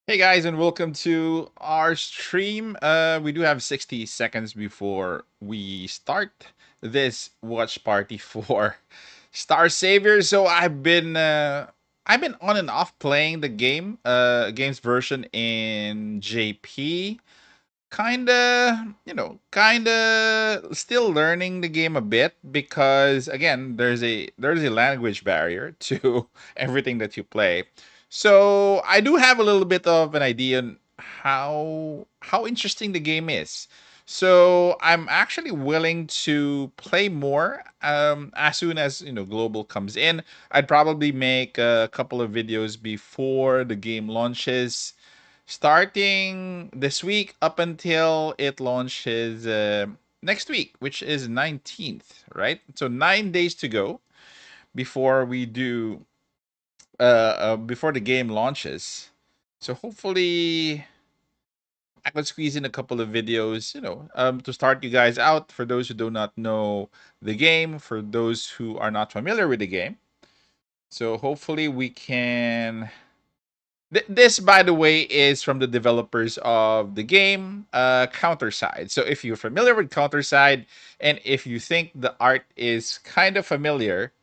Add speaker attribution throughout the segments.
Speaker 1: Hey guys, and welcome to our stream. We do have 60 seconds before we start this watch party for Star Savior. So I've been on and off playing the game's version in JP. Kinda still learning the game a bit because again, there's a language barrier to everything that you play. So I do have a little bit of an idea on how interesting the game is. So I'm actually willing to play more as soon as global comes in. I'd probably make a couple of videos before the game launches, starting this week up until it launches next week, which is 19th, right? So 9 days to go before we do before the game launches. So hopefully I could squeeze in a couple of videos, to start you guys out. For those who do not know the game, for those who are not familiar with the game, so hopefully we can. This, by the way, is from the developers of the game, Counterside. So if you're familiar with Counterside, and if you think the art is kind of familiar,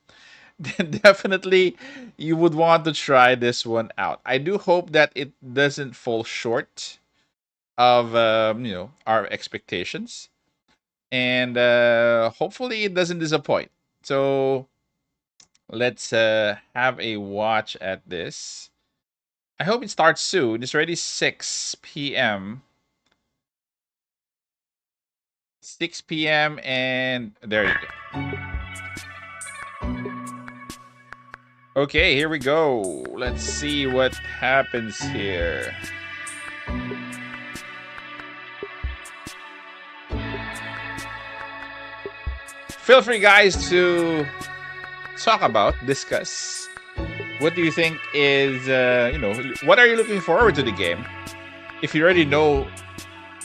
Speaker 1: then definitely you would want to try this one out. I do hope that it doesn't fall short of our expectations, and hopefully it doesn't disappoint. So let's have a watch at this. I hope it starts soon. It's already 6 p.m. 6 p.m. and there you go. Okay, here we go. Let's see what happens here. Feel free, guys, to talk about, discuss. What do you think is, what are you looking forward to the game? If you already know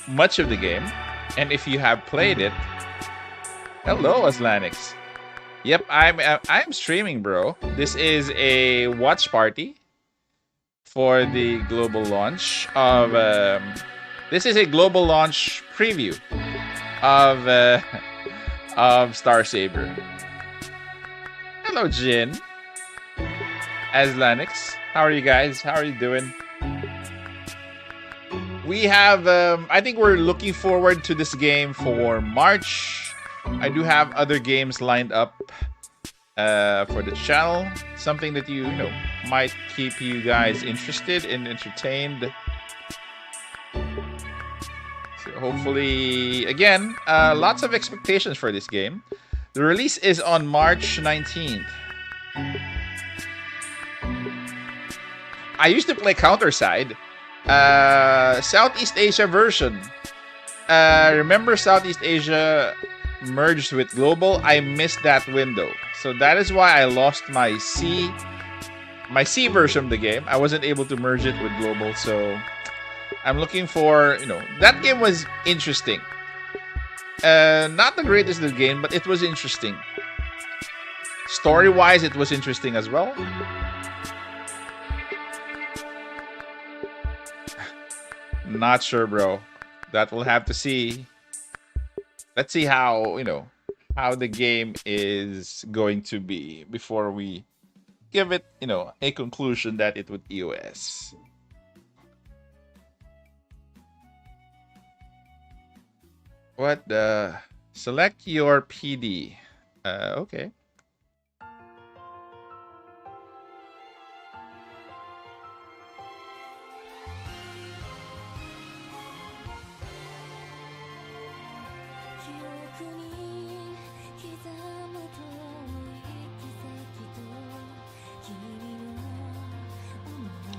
Speaker 1: much of the game, and if you have played it, hello, Aslanix. Yep, I'm streaming, bro. This is a watch party for the global launch of. This is a global launch preview of of Star Saber. Hello, Jin. Aslanix, how are you guys? How are you doing? We have. I think we're looking forward to this game for March. I do have other games lined up for the channel. Something that might keep you guys interested and entertained. So hopefully, again, lots of expectations for this game. The release is on March 19th. I used to play Counterside, Southeast Asia version. Remember Southeast Asia merged with global? I missed that window, so that is why I lost my C version of the game. I wasn't able to merge it with global, so I'm looking for that game was interesting. Not the greatest of the game, but it was interesting. Story wise, it was interesting as well. Not sure, bro. That we'll have to see. Let's see how how the game is going to be before we give it a conclusion that it would EOS. What the? Select your PD. Okay.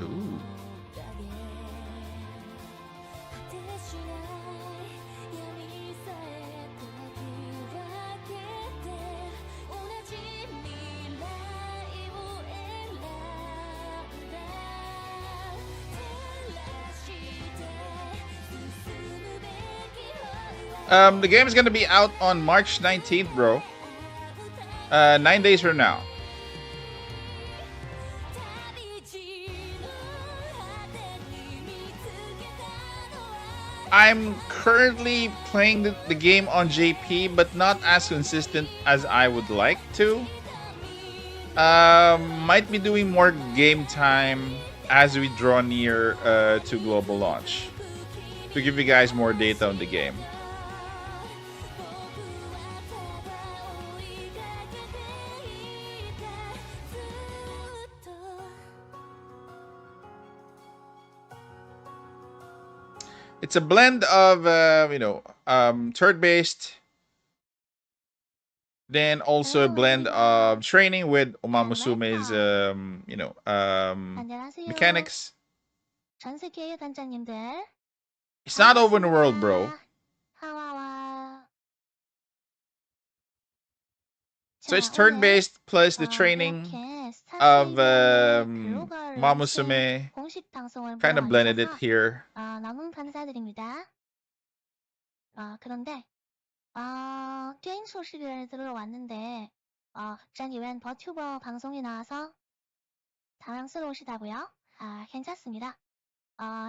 Speaker 1: Ooh. The game is gonna be out on March 19th, bro. 9 days from now. I'm currently playing the game on JP, but not as consistent as I would like to. Might be doing more game time as we draw near to global launch to give you guys more data on the game. It's a blend of turn-based, then also a blend of training with Umamusume's mechanics.
Speaker 2: 전 세계의 단장님들.
Speaker 1: It's not open world, bro. So it's turn-based plus the training of Mamusume. Kind of blended it here.
Speaker 2: 너무 감사드립니다. 그런데 게임 소식을 들으러 왔는데 갑자기 웬 버튜버 방송에 나와서 당황스러우시다고요? 괜찮습니다.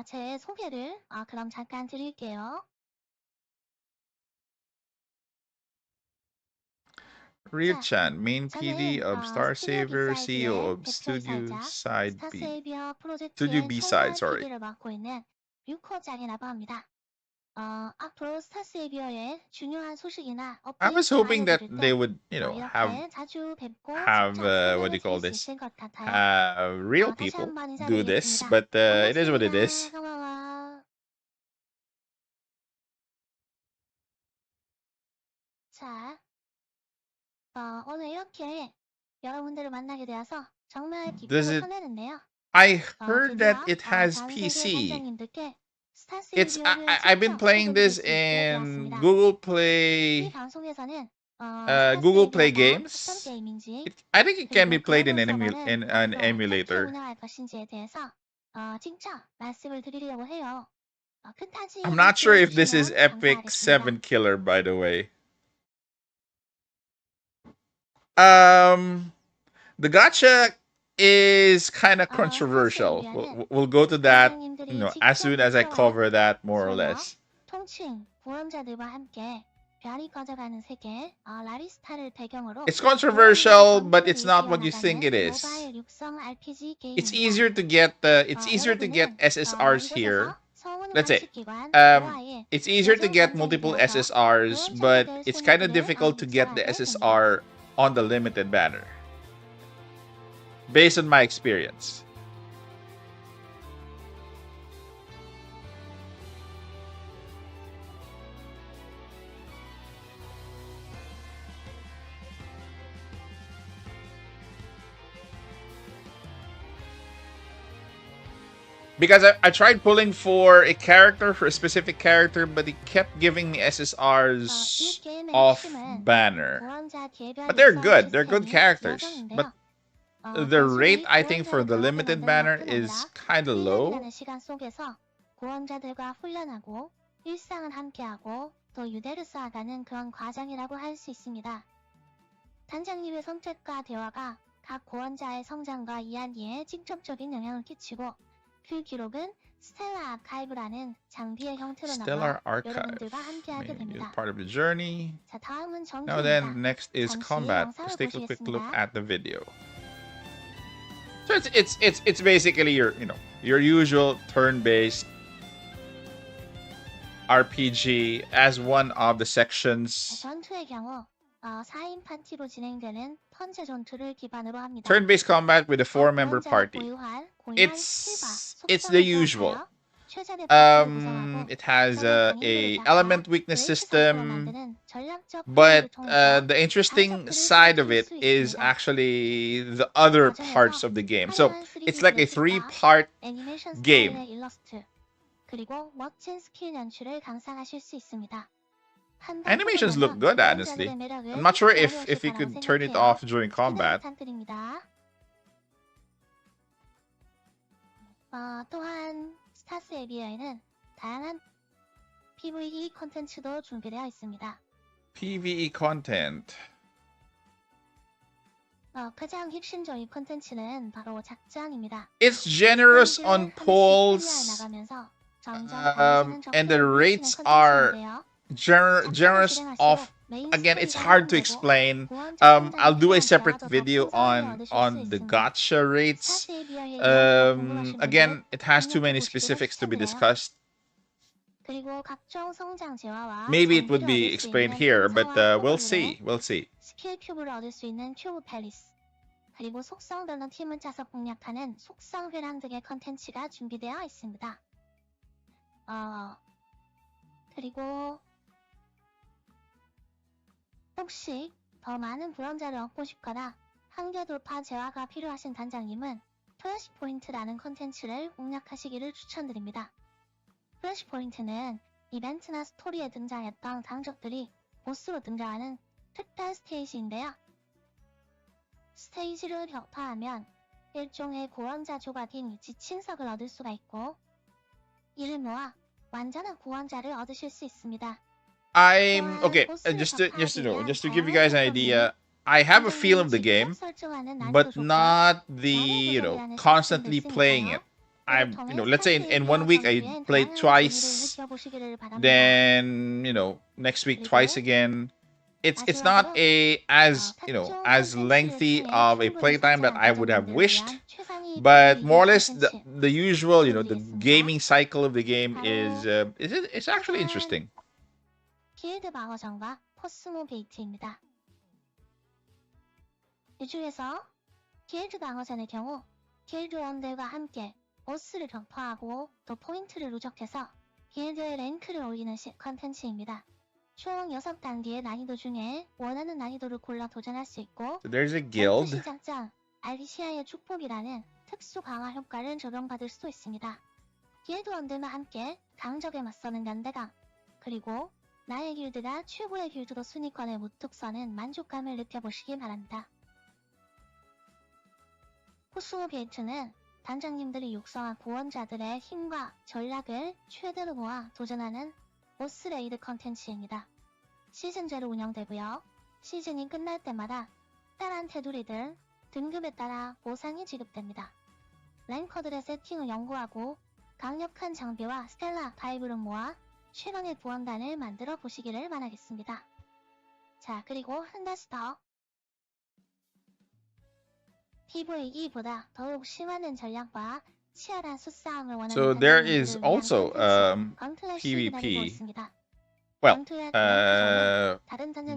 Speaker 2: 제 소개를 그럼 잠깐 드릴게요.
Speaker 1: Ryu-chan, main PD of Star Saver, CEO of Studio Side B. Studio B-side, sorry.
Speaker 2: 맡고 있는 류코짱이라고 합니다. 앞으로 스타세이비어의 중요한 소식이나
Speaker 1: I was hoping that they would,
Speaker 2: 이렇게 자주 뵙고
Speaker 1: have what do you call this? Real people do this, but it is what it is.
Speaker 2: 자, 오늘 이렇게 여러분들을 만나게 되어서 정말 기쁘고 설레는데요.
Speaker 1: I heard that it has PC. It's I've been playing this in Google Play. Google Play Games. I think it can be played in an emulator. I'm not sure if this is Epic 7 Killer, by the way. The gacha is kind of controversial. We'll go to that, as soon as I cover that, more or less. It's controversial, but it's not what you think it is. It's easier to get SSRs here. Let's say, it's easier to get multiple SSRs, but it's kind of difficult to get the SSR on the limited banner, based on my experience. Because I tried pulling for a specific character, but it kept giving me SSRs off banner. But they're good. They're good characters. But the rate, I think, for the limited banner is kind of low.
Speaker 2: 단장님의 선택과 대화가 각 고원자의 성장과 이야기에 직접적인 영향을 끼치고 그 기록은 스텔라 아카이브라는 장비의 형태로 남아 여러분들과 함께하게 됩니다.
Speaker 1: Part of the journey.
Speaker 2: 자, 다음은
Speaker 1: Now then, next is combat. Let's take a quick look at the video. So it's basically your usual turn-based RPG as one of the sections.
Speaker 2: 전투의 경우 4인 파티로 진행되는 턴제 전투를 기반으로 합니다.
Speaker 1: Turn-based combat with a 4-member party. It's the usual. It has a element weakness system, but the interesting side of it is actually the other parts of the game. So it's like a 3-part game.
Speaker 2: 그리고 멋진 스킬 연출을 감상하실 수 있습니다.
Speaker 1: Animations look good, honestly. I'm not sure if you could turn it off during combat.
Speaker 2: 또한 스타세이비어에는 다양한 PVE 콘텐츠도 준비되어 있습니다.
Speaker 1: PVE content.
Speaker 2: 가장 핵심적인 콘텐츠는 바로 작전입니다.
Speaker 1: It's generous on pulls. And the rates are generous of, again, it's hard to explain. I'll do a separate video on the gotcha rates. Again, it has too many specifics to be discussed. Maybe it would be explained here, but we'll see.
Speaker 2: 스킬 큐브를 얻을 수 있는 큐브 팰리스, 그리고 속성별로 팀을 짜서 공략하는 속성 회랑 등의 컨텐츠가 준비되어 있습니다. 그리고 혹시 더 많은 구원자를 얻고 싶거나 한계 돌파 재화가 필요하신 단장님은 플래시 포인트라는 컨텐츠를 공략하시기를 추천드립니다. 플래시 포인트는 이벤트나 스토리에 등장했던 강적들이 보스로 등장하는 특단 스테이지인데요. 스테이지를 격파하면 일종의 구원자 조각인 지친석을 얻을 수가 있고, 이를 모아 완전한 구원자를 얻으실 수 있습니다.
Speaker 1: I'm okay. Just to give you guys an idea, I have a feel of the game, but not the constantly playing it. I'm let's say in 1 week I played twice, then next week twice again. It's not as lengthy of a playtime that I would have wished, but more or less the usual the gaming cycle of the game is it's actually interesting.
Speaker 2: 길드 방어전과 코스모 게이트입니다. 이 중에서 길드 방어전의 경우 길드원들과 함께 보스를 격파하고 또 포인트를 누적해서 길드의 랭크를 올리는 컨텐츠입니다. 총 6단계의 난이도 중에 원하는 난이도를 골라 도전할 수 있고,
Speaker 1: There's a guild.
Speaker 2: 시작장 알리시아의 축복이라는 특수 강화 효과를 적용받을 수도 있습니다. 길드원들과 함께 강적에 맞서는 연대강, 그리고 나의 길드가 최고의 길드로 순위권에 우뚝 서는 만족감을 느껴보시기 바랍니다. 코스모 게이트는 단장님들이 육성한 구원자들의 힘과 전략을 최대로 모아 도전하는 보스 레이드 컨텐츠입니다. 시즌제로 운영되고요. 시즌이 끝날 때마다 따란 테두리들, 등급에 따라 보상이 지급됩니다. 랭커들의 세팅을 연구하고 강력한 장비와 스텔라 바이브를 모아 최강의 구원단을 만들어 보시기를 바라겠습니다. 자, 그리고 한 가지 더. PVE보다 더욱 심화된 전략과 치열한 수싸움을 원하는
Speaker 1: So there is also PvP. Well,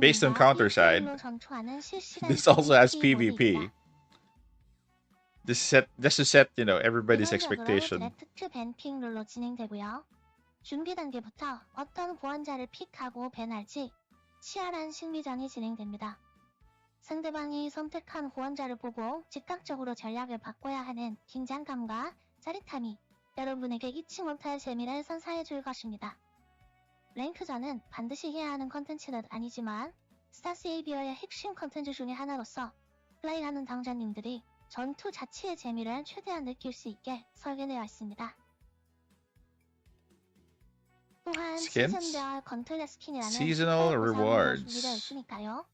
Speaker 1: based on counter side, this also has PvP. Just to set everybody's expectation.
Speaker 2: 특트 밴핑 룰로 진행되고요. 준비 단계부터 어떤 구원자를 픽하고 밴할지 치열한 심리전이 진행됩니다. 상대방이 선택한 구원자를 보고 즉각적으로 전략을 바꿔야 하는 긴장감과 짜릿함이 여러분에게 잊지 못할 재미를 선사해줄 것입니다. 랭크전은 반드시 해야 하는 컨텐츠는 아니지만 스타세이비어의 핵심 컨텐츠 중의 하나로서 플레이하는 당자님들이 전투 자체의 재미를 최대한 느낄 수 있게 설계되어 있습니다. 또한 시즌별 건틀렛 스킨이라는
Speaker 1: Seasonal rewards.
Speaker 2: 준비되어 있으니까요.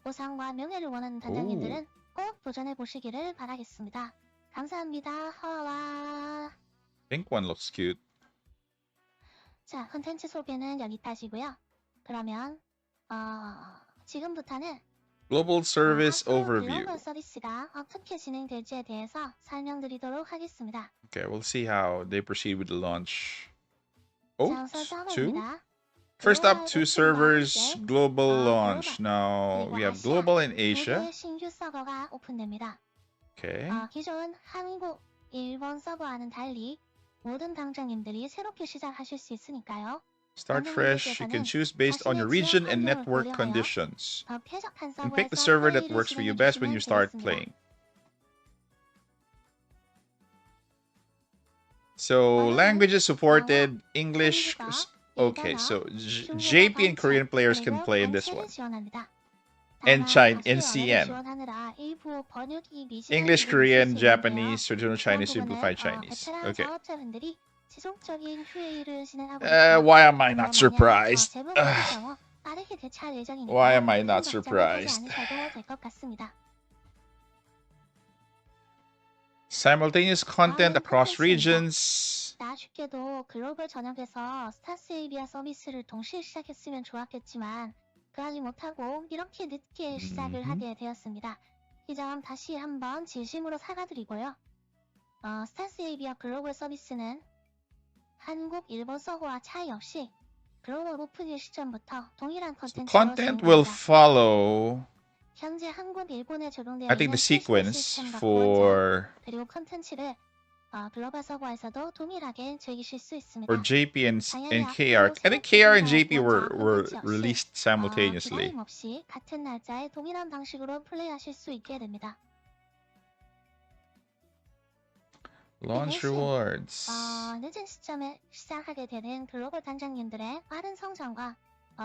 Speaker 2: 보상과 명예를 원하는 단장님들은 꼭 도전해보시기를 바라겠습니다. 감사합니다. 하와.
Speaker 1: Pink one looks cute.
Speaker 2: 자, 컨텐츠 소개는 여기까지고요. 그러면 지금부터는
Speaker 1: Global Service Overview.
Speaker 2: 글로벌 서비스가 어떻게 진행될지에 대해서 설명드리도록 하겠습니다.
Speaker 1: Okay, we'll see how they proceed with the launch. Oh, two? First up, 2 servers, global launch. Now, we have global in Asia.
Speaker 2: 신규 서버가 오픈됩니다.
Speaker 1: Okay.
Speaker 2: 기존 한국, 일본 서버와는 달리 모든 당장님들이 새롭게 시작하실 수 있으니까요.
Speaker 1: Start fresh. You can choose based on your region and network conditions. And pick the server that works for you best when you start playing. So, languages supported, English. Okay, so JP and Korean players can play in this one. And CN. English, Korean, Japanese, traditional Chinese, simplified Chinese. Okay. Why am I not surprised? Why am I not surprised? Simultaneous content across regions.
Speaker 2: 아쉽게도 글로벌 전역에서 스타세이비아 서비스를 동시에 시작했으면 좋았겠지만 그러지 못하고 이렇게 늦게 시작을 하게 되었습니다. 이 점 다시 한번 진심으로 사과드리고요. 스타세이비아 글로벌 서비스는 한국, 일본 서버와 차이 없이 글로벌 오픈일 시점부터 동일한 컨텐츠로
Speaker 1: Content will
Speaker 2: 제공합니다.
Speaker 1: follow.
Speaker 2: 현재 한국, 일본에 적용되어
Speaker 1: I think
Speaker 2: 있는
Speaker 1: the sequence
Speaker 2: 시스템과
Speaker 1: for
Speaker 2: 그리고 컨텐츠를 글로벌 서버에서도 동일하게 즐기실 수 있습니다.
Speaker 1: for JP and
Speaker 2: 당연히
Speaker 1: KR.
Speaker 2: 앞으로
Speaker 1: I think KR and
Speaker 2: 새롭게
Speaker 1: JP
Speaker 2: 원자
Speaker 1: were
Speaker 2: 콘텐츠 역시,
Speaker 1: released simultaneously.
Speaker 2: 기다림 없이 같은 날짜에 동일한 방식으로 플레이하실 수 있게 됩니다.
Speaker 1: Launch
Speaker 2: 대신,
Speaker 1: rewards.
Speaker 2: 늦은 시점에 시작하게 되는 글로벌 단장님들의 빠른 성장과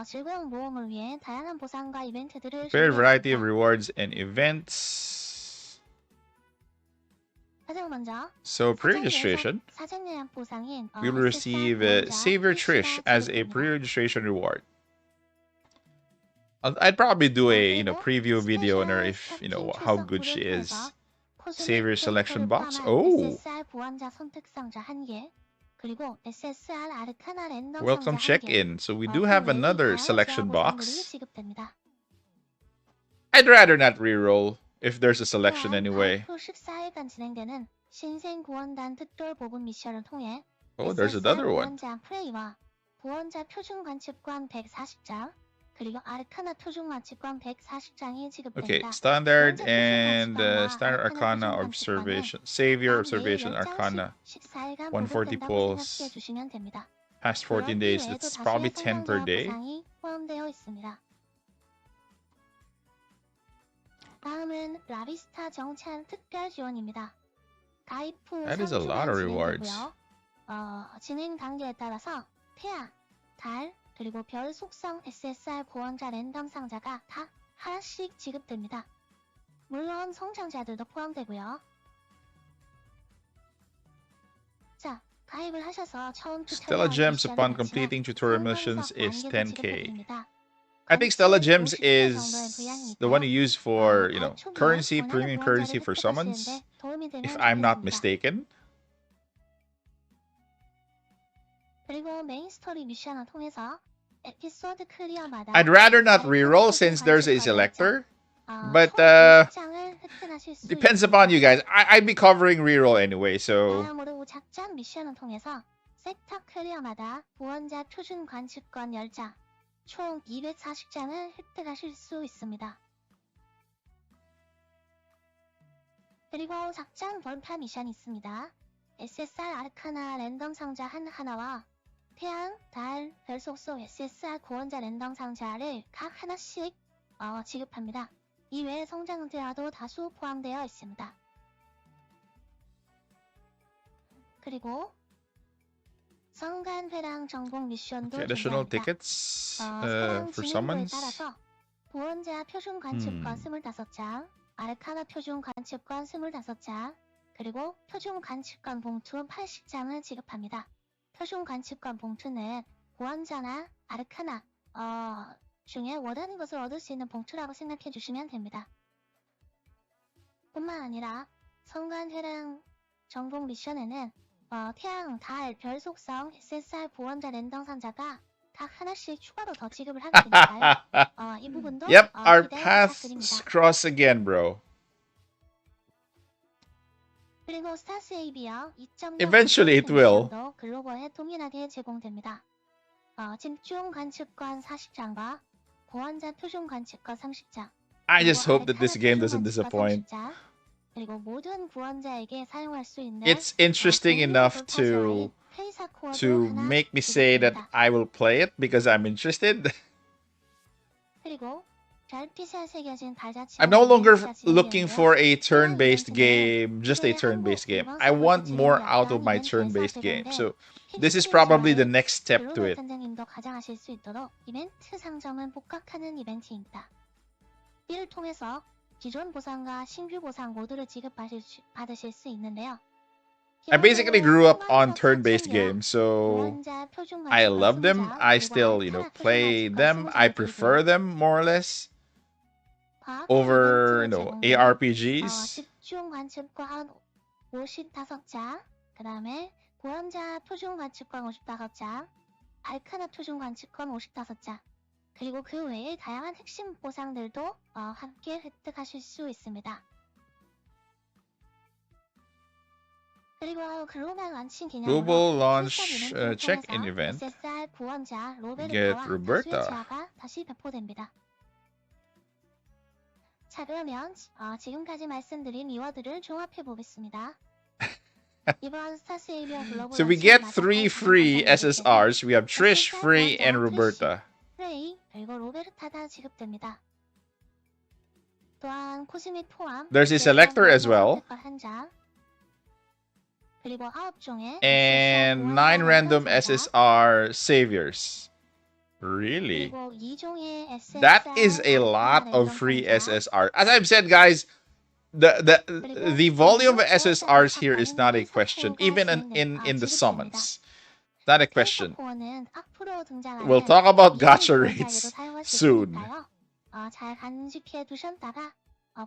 Speaker 2: 즐거운 모험을 위해 다양한 보상과 이벤트들을
Speaker 1: Fair variety of
Speaker 2: 준비했습니다.
Speaker 1: rewards and events.
Speaker 2: 가장 먼저
Speaker 1: So pre-registration,
Speaker 2: 사전 예약 보상인
Speaker 1: you'll receive Save Your Trish as a pre-registration reward. I'd probably do a preview video on her if how good she is. Save your selection box. Oh,
Speaker 2: SSR 보안자 선택 상자 1개, 그리고 SSR 아르카나 랜덤
Speaker 1: welcome
Speaker 2: 상자 1개.
Speaker 1: check-in. So we do have another selection box.
Speaker 2: 지급됩니다.
Speaker 1: I'd rather not reroll if there's a selection anyway.
Speaker 2: 앞으로 14일간 진행되는 신생 구원단 특별 보급 미션을 통해
Speaker 1: Oh, there's another one.
Speaker 2: 구원자 프레이와 구원자 표준 관측관 140장, 그리고 아르카나 표준 관측관 140장이 지급됩니다.
Speaker 1: Okay, standard and standard arcana observation. Savior observation arcana. 140 pulls. Past 14 days. It's probably 10 per day.
Speaker 2: 포함되어 있습니다. 다음은 라비스타 정찬 특별 지원입니다. 가입 후
Speaker 1: That is a lot of rewards.
Speaker 2: 진행 단계에 따라서 태양, 달, 그리고 별 속성 SSR 구원자 랜덤 상자가 다 하나씩 지급됩니다. 물론 성장자들도 포함되고요. 자, 가입을 하셔서 처음
Speaker 1: Stella Gems upon completing tutorial missions is 10k. I think Stella Gems is the one you use for, currency, premium currency for summons, if I'm not mistaken.
Speaker 2: 그리고 메인 스토리 미션을 통해서 에피소드 클리어마다
Speaker 1: I'd rather not reroll since there's a selector, but depends upon you guys. I'd be covering reroll anyway, so
Speaker 2: 다음으로 작전 미션을 통해서 섹터 클리어마다 구원자 표준 관측권 10장, 총 240장을 획득하실 수 있습니다. 그리고 작전 돌파 미션이 있습니다. SSR 아르카나 랜덤 상자 하나와 태양, 달, 별 속성 SSR 구원자 랜덤 상자를 각 하나씩 지급합니다. 이외에 성장자도 다수 포함되어 있습니다. 그리고 성간회랑 정복 미션도
Speaker 1: additional
Speaker 2: 준비합니다.
Speaker 1: tickets for summons.
Speaker 2: 따라서 구원자 표준 관측권 25장, 아르카나 표준 관측권 25장, 그리고 표준 관측권 봉투 80장을 지급합니다. 표준 관측권 봉투는 구원자나 아르카나 중에 원하는 것을 얻을 수 있는 봉투라고 생각해 주시면 됩니다. 뿐만 아니라 성간회랑 정복 미션에는 태양, 달, 별 속성 SSR 보원자 랜덤 상자가 각 하나씩 추가로 더 지급을 하게 되니까요. 이 부분도
Speaker 1: Yep, our
Speaker 2: 기대
Speaker 1: paths
Speaker 2: 부탁드립니다.
Speaker 1: cross again, bro.
Speaker 2: 그리고 스타세이비어 2.0
Speaker 1: Eventually it will.
Speaker 2: 글로벌에 동일하게 제공됩니다. 집중 관측권 40장과 보안자 표준 관측권 30장.
Speaker 1: I just hope that this game doesn't disappoint.
Speaker 2: 그리고 모든 구원자에게 사용할 수 있는
Speaker 1: It's interesting enough to make me say that I will play it because I'm interested.
Speaker 2: 그리고
Speaker 1: I'm no longer looking for a turn-based game, just a turn-based game. I want more out of my turn-based game. So this is probably the next step to it.
Speaker 2: 단장님도 가져가실 수 있도록 이벤트 상점은 복각하는 이벤트입니다. 이를 통해서 기존 보상과 신규 보상 모두를 받으실 수 있는데요.
Speaker 1: I basically grew up on turn-based games, so I love them. I still, play them. I prefer them more or less over, ARPGs.
Speaker 2: 집중 관측권 55장, 그 다음에 구원자 표준 관측권 55장, 알카나 표준 관측권 55장, 그리고 그 외에 다양한 핵심 보상들도 함께 획득하실 수 있습니다. 그리고 글로벌 런칭 기념으로
Speaker 1: Global launch
Speaker 2: 출석 이벤트를
Speaker 1: check-in
Speaker 2: 통해서
Speaker 1: event.
Speaker 2: SSR 구원자
Speaker 1: Get
Speaker 2: 로베르타와 다수의
Speaker 1: Roberta.
Speaker 2: 지화가 다시 배포됩니다. 자, 그러면 지금까지 말씀드린 리워드를 종합해 보겠습니다. 이번 스타세이비어 글로벌
Speaker 1: So we
Speaker 2: 런칭을
Speaker 1: get
Speaker 2: 맞아
Speaker 1: 3
Speaker 2: 가입하는
Speaker 1: free
Speaker 2: 당사자님들께는
Speaker 1: SSRs. We have Trish,
Speaker 2: SSR
Speaker 1: Frey,
Speaker 2: 구원자
Speaker 1: and
Speaker 2: 트리시,
Speaker 1: Roberta.
Speaker 2: 프레이, 그리고 로베르타가 지급됩니다. 또한 코스밋 포함
Speaker 1: There's a
Speaker 2: SSR
Speaker 1: selector as
Speaker 2: 구원자
Speaker 1: well.
Speaker 2: 선택권 1장, 그리고 9종의
Speaker 1: And
Speaker 2: SSR
Speaker 1: 9
Speaker 2: 구원자
Speaker 1: random
Speaker 2: 랜덤 상자,
Speaker 1: SSR saviors. Really?
Speaker 2: 그리고 2종의
Speaker 1: That
Speaker 2: SSR
Speaker 1: is a lot
Speaker 2: 아르카나
Speaker 1: of
Speaker 2: 랜덤
Speaker 1: free
Speaker 2: 상자,
Speaker 1: SSR. As I've said, guys, the volume of
Speaker 2: 그리고
Speaker 1: SSRs here is
Speaker 2: 구원자
Speaker 1: not a
Speaker 2: 관련
Speaker 1: question,
Speaker 2: 행사포가
Speaker 1: even in the
Speaker 2: 지급됩니다.
Speaker 1: summons. Not a question.
Speaker 2: 행사포는 앞으로 등장하는
Speaker 1: We'll talk about
Speaker 2: 이중
Speaker 1: gacha
Speaker 2: 구원자에게도
Speaker 1: rates
Speaker 2: 사용할 수
Speaker 1: soon.
Speaker 2: 있으니까요. 잘 간직해 두셨다가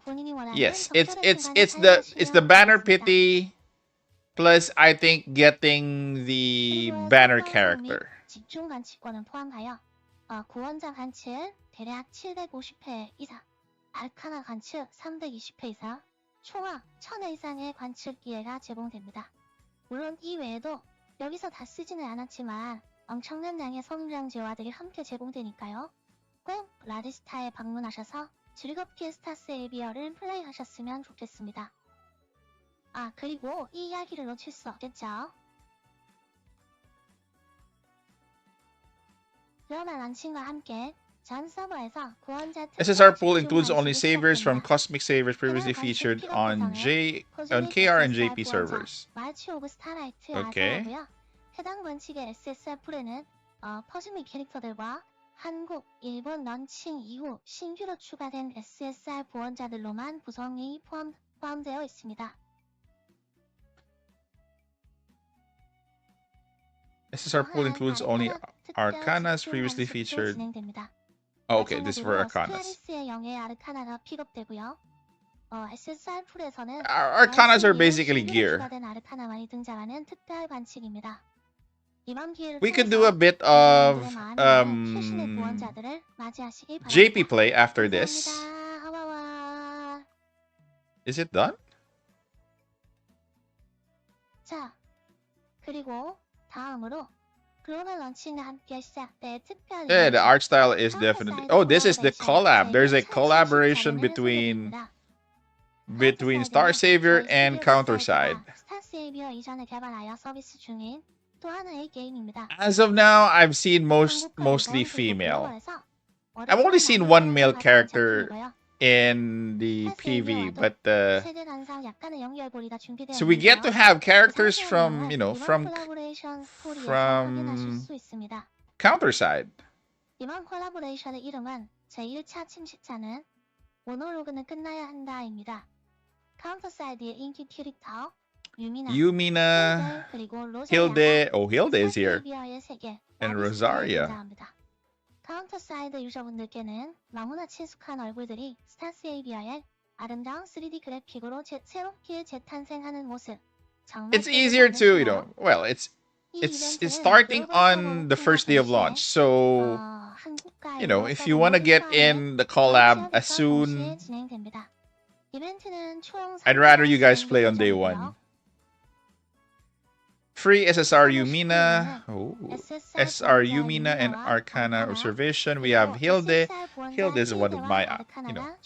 Speaker 2: 본인이 원하는
Speaker 1: Yes,
Speaker 2: 적절한 순간에
Speaker 1: it's the
Speaker 2: 사용하시면
Speaker 1: banner
Speaker 2: 되겠습니다.
Speaker 1: pity plus I think getting the
Speaker 2: 그리고
Speaker 1: banner
Speaker 2: 선정 및
Speaker 1: character.
Speaker 2: 집중 관측권을 포함하여 구원자 관측 대략 750회 이상, 알카나 관측 320회 이상, 총합 1000회 이상의 관측 기회가 제공됩니다. 물론 이 외에도 여기서 다 쓰지는 않았지만 엄청난 양의 성장 재화들이 함께 제공되니까요. 꼭 라디스타에 방문하셔서 즐겁게 스타세이비어를 플레이하셨으면 좋겠습니다. 그리고 이 이야기를 놓칠 수 없겠죠. 글로벌 런칭과 함께 전 서버에서 구원자
Speaker 1: SSR pool includes only saviors from Cosmic Saviors previously featured on KR and JP servers.
Speaker 2: 마치 오브 스타라이트
Speaker 1: Okay.
Speaker 2: 아사하고요. 해당 원칙의 SSR 풀에는 퍼즐미 캐릭터들과 한국, 일본 런칭 이후 신규로 추가된 SSR 구원자들로만 구성이 포함되어 있습니다.
Speaker 1: SSR pool includes only Arcanas previously featured. Oh, okay, this is for Arcanas.
Speaker 2: 스피아리스의 영의 아르카나가 픽업되고요. SSR 풀에서는
Speaker 1: Arcanas are basically gear.
Speaker 2: 추가된 아르카나만이 등장하는 특별 관측입니다. 이번 기회를
Speaker 1: We could
Speaker 2: 통해서
Speaker 1: do a bit of
Speaker 2: 최신의 구원자들을 맞이하시기 바랍니다.
Speaker 1: JP play after this.
Speaker 2: 감사합니다. 하와와.
Speaker 1: Is it done?
Speaker 2: 자, 그리고 다음으로 글로벌 런칭과 함께 시작된 특별
Speaker 1: Yeah, the
Speaker 2: 이벤트,
Speaker 1: art style is definitely. Oh, this is the collab. There's a collaboration between Star Savior and Counterside.
Speaker 2: 스타세이비어 이전에 개발하여 서비스 중인 또 하나의 게임입니다.
Speaker 1: As of now, I've seen mostly female. I've only seen one male character in the PV, but so we get to have characters from Counterside.
Speaker 2: 이번 콜라보레이션의 이름은 제1차 침식자는 모노로그는 끝나야 한다입니다. 카운터사이드의 인기 캐릭터
Speaker 1: Yumina, Hilde. Oh, Hilde is here. And Rosaria.
Speaker 2: 카운터사이드 유저분들께는 너무나 친숙한 얼굴들이 스타세이비어의 아름다운 3D 그래픽으로 새롭게 재탄생하는 모습.
Speaker 1: It's easier to, well, it's starting on the first day of launch. So, if you want to get in the collab as soon, I'd rather you guys play on day one. Free SSR Yumina. Oh, SSR Yumina and Arcana Observation. We have Hilde. Hilde is one of my,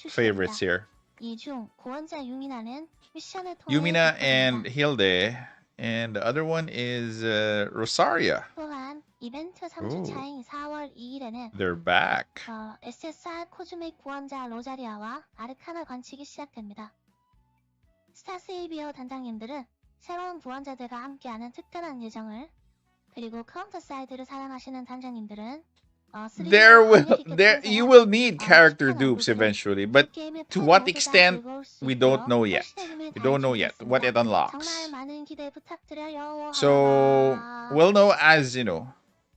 Speaker 1: favorites here. Yumina and Hilde. And the other one is Rosaria. They're back.
Speaker 2: SSR 코즈믹 구원자 로자리아와 아르카나 관측이 시작됩니다. 스타세이비어 단장님들은 새로운 구원자들과 함께하는 특별한 예정을, 그리고 카운터사이드를 사랑하시는 단장님들은
Speaker 1: you will need character dupes eventually, but to what extent we don't know yet. We don't know yet what it unlocks. So we'll know as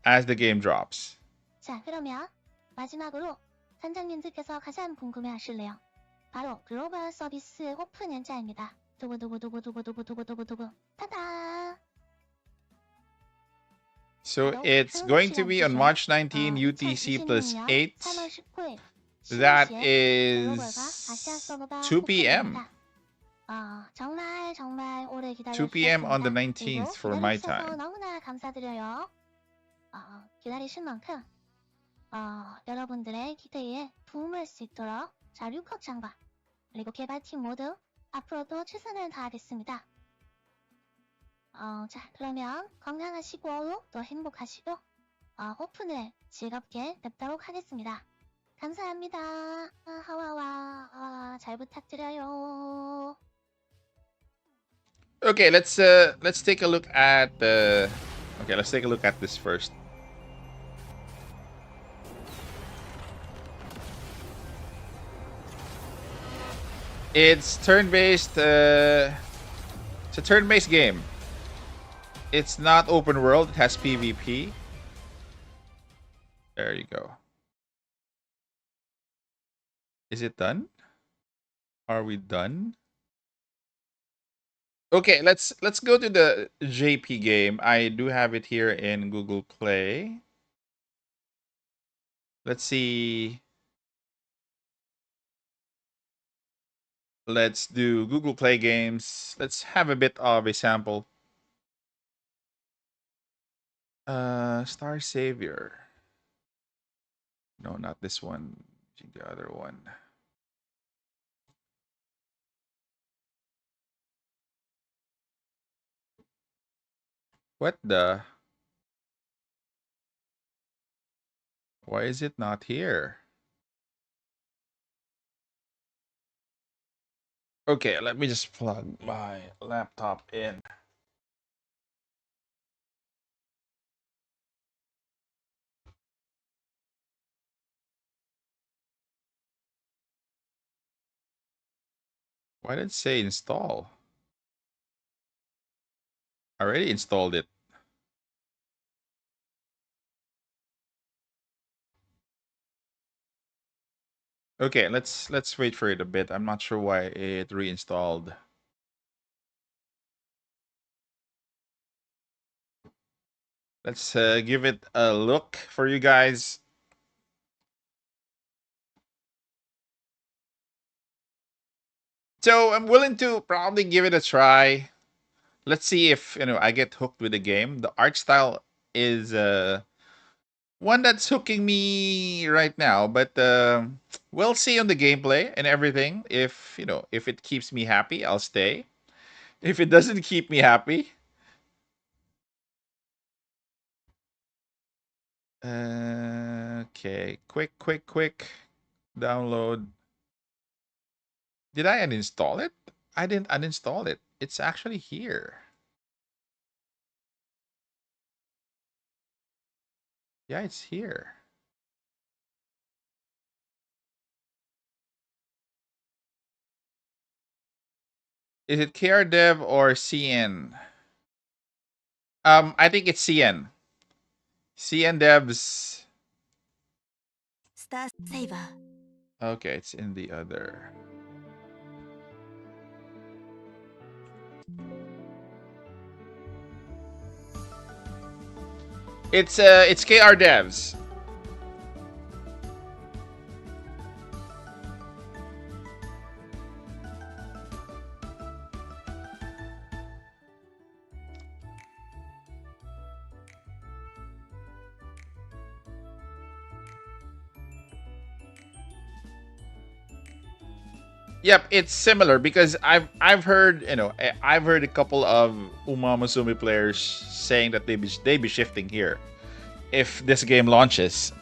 Speaker 1: as the game drops.
Speaker 2: 자, 그러면 마지막으로 단장님들께서 가장 궁금해하실래요? 바로 글로벌 서비스 오픈 연자입니다. 두구두구두구두구두구두구두구. 타다!
Speaker 1: So it's going to be on March 19 UTC plus 8. That is 2 p.m. 2 p.m. on the 19th for my time.
Speaker 2: 너무나 감사드려요. 기다리신 만큼 여러분들의 기대에 도움할 수 있도록 류커 장과 그리고 개발팀 모두 앞으로도 최선을 다하겠습니다. 자, 그러면 건강하시고 또 행복하시고 오픈을 즐겁게 냅도록 하겠습니다. 감사합니다. 하와와 잘 부탁드려요.
Speaker 1: Okay, let's take a look at let's take a look at this first. It's turn-based. It's a turn-based game. It's not open world. It has PvP. There you go. Is it done? Are we done? Okay, let's go to the JP game. I do have it here in Google Play. Let's see. Let's do Google Play games. Let's have a bit of a sample. Star Savior. No, not this one. The other one. What the? Why is it not here? Okay, let me just plug my laptop in. Why did it say install? I already installed it. Okay, let's wait for it a bit. I'm not sure why it reinstalled. Let's give it a look for you guys. So I'm willing to probably give it a try. Let's see if I get hooked with the game. The art style is one that's hooking me right now, but we'll see on the gameplay and everything. If if it keeps me happy, I'll stay. If it doesn't keep me happy, okay, quick download. Did I uninstall it? I didn't uninstall it. It's actually here. Yeah, it's here. Is it KRDev or CN? I think it's CN. CN Devs.
Speaker 3: Star Saver.
Speaker 1: Okay, it's in the other. It's KRDevs. Yep, it's similar because I've heard I've heard a couple of Uma Musume players saying that they be shifting here if this game launches.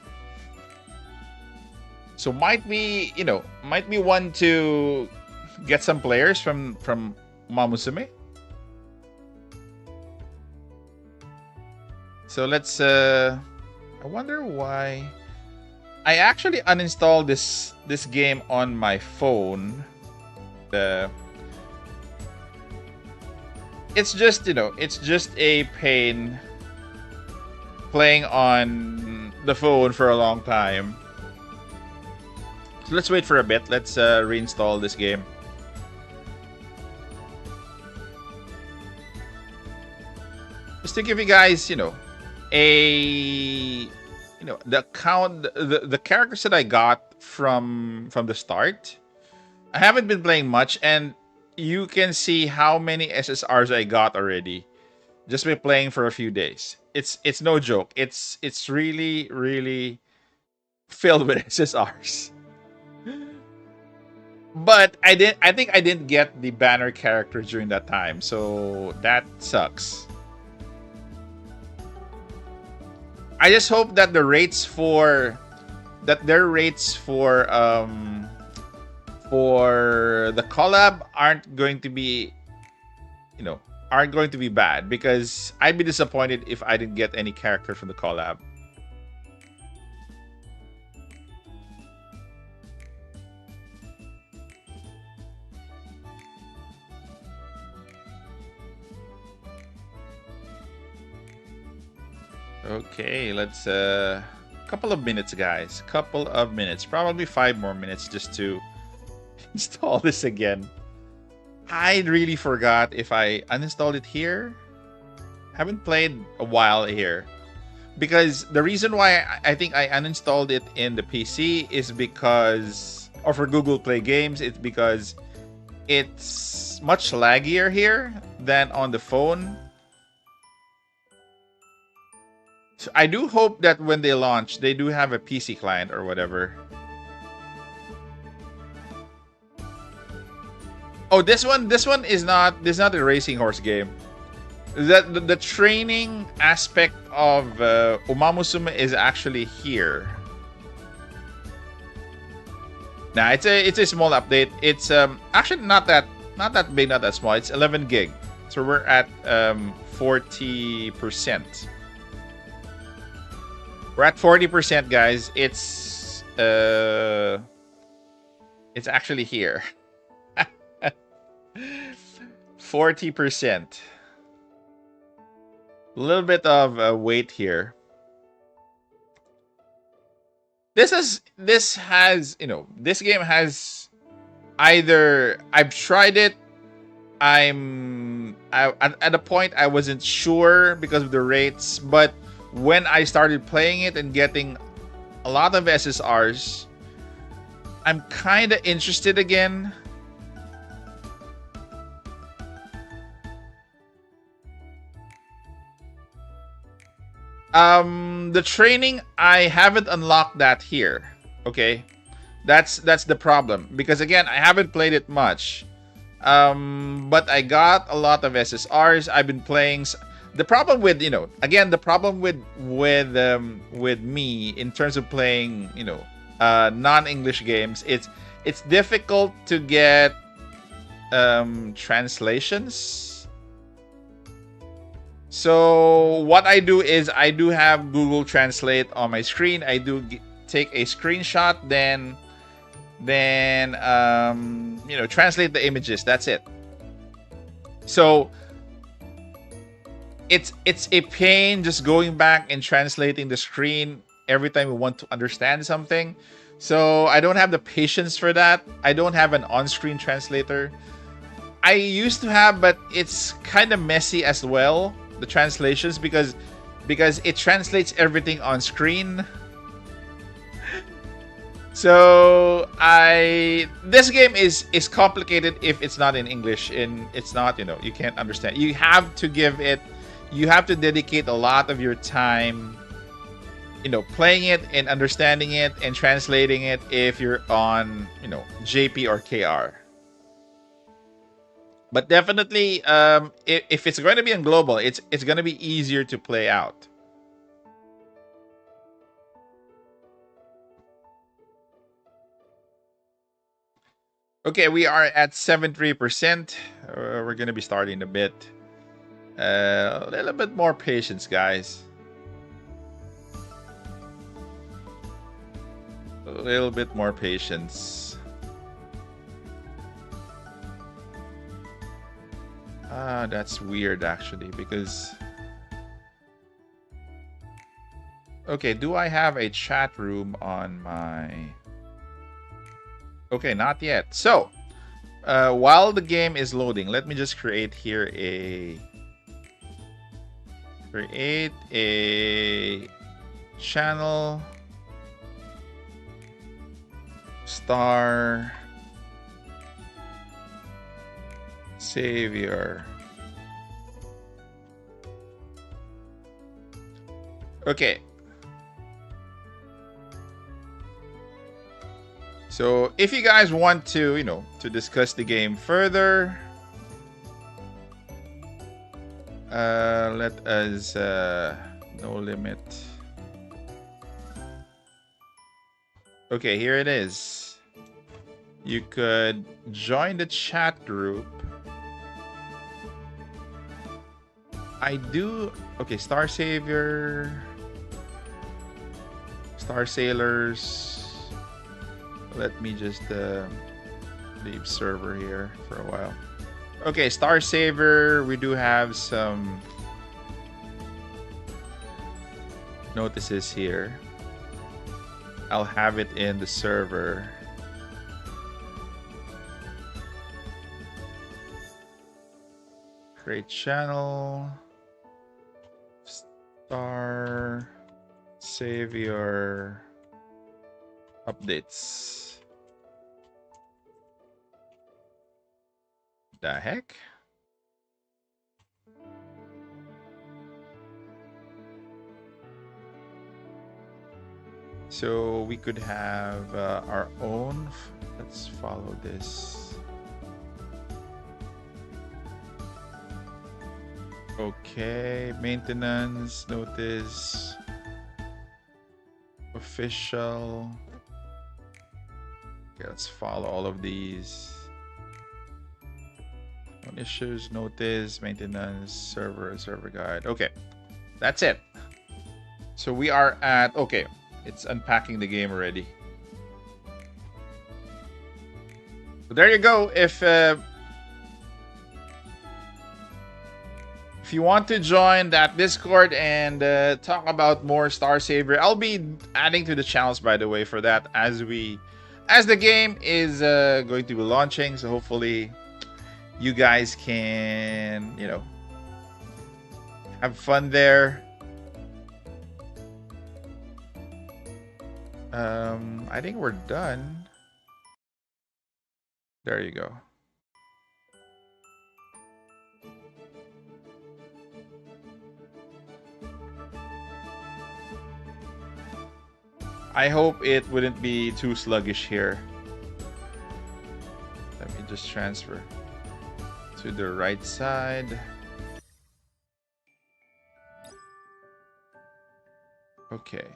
Speaker 1: So might be one to get some players from Uma Musume. So let's I wonder why I actually uninstalled this game on my phone. It's just it's just a pain playing on the phone for a long time. So let's wait for a bit. Let's reinstall this game. Just to give you guys a the count the characters that I got from the start. I haven't been playing much, and you can see how many SSRs I got already just by playing for a few days. It's no joke. It's really really filled with SSRs. But I think I didn't get the banner character during that time, so that sucks. I just hope that their rates for the collab aren't going to be aren't going to be bad, because I'd be disappointed if I didn't get any character from the collab. Okay, let's couple of minutes, guys. Couple of minutes. Probably 5 more minutes just to install this again. I really forgot if I uninstalled it here. Haven't played a while here. Because the reason why I think I uninstalled it in the PC is because, or for Google Play Games, it's because it's much laggier here than on the phone. So I do hope that when they launch, they do have a PC client or whatever. Oh, this one is not a racing horse game. The training aspect of Umamusume is actually here. Now it's a small update. It's actually not that big, not that small. It's 11 gig, so we're at 40%. We're at 40%, guys. It's actually here. 40%. A little bit of weight here. This has this game has either I've tried it. At a point I wasn't sure because of the rates, but when I started playing it and getting a lot of SSRs, I'm kind of interested again. The training, I haven't unlocked that here. Okay, that's the problem, because again, I haven't played it much. But I got a lot of SSRs. I've been playing. The problem with again, the problem with me in terms of playing non-English games, it's difficult to get translations. So what I do is I do have Google Translate on my screen. I do take a screenshot, then translate the images. That's it. So it's a pain just going back and translating the screen every time we want to understand something. So I don't have the patience for that. I don't have an on-screen translator. I used to have, but it's kind of messy as well, the translations, because it translates everything on screen. So this game is complicated if it's not in English, and it's not, you can't understand. You have to dedicate a lot of your time playing it and understanding it and translating it if you're on JP or KR. But definitely, if it's going to be on global, it's going to be easier to play out. Okay, we are at 73%. We're going to be starting a bit. A little bit more patience, guys. A little bit more patience. That's weird, actually, because... Okay, do I have a chat room on my... Okay, not yet. So, while the game is loading, let me just create here Create a channel. Star Savior. Okay. So if you guys want to, to discuss the game further, let us no limit. Okay, here it is. You could join the chat group. Okay, Star Savior, Star Sailors. Let me just leave server here for a while. Okay, Star Saver, we do have some notices here. I'll have it in the server. Create channel. Star Savior updates. The heck? So we could have our own. Let's follow this. Okay, maintenance, notice, official. Okay, let's follow all of these. On issues, notice, maintenance, server guide. Okay, that's it. So we are at, okay, it's unpacking the game already. So there you go. If you want to join that Discord and talk about more Star Savior, I'll be adding to the channels, by the way, for that as the game is going to be launching. So hopefully you guys can, have fun there. I think we're done. There you go. I hope it wouldn't be too sluggish here. Let me just transfer to the right side. Okay.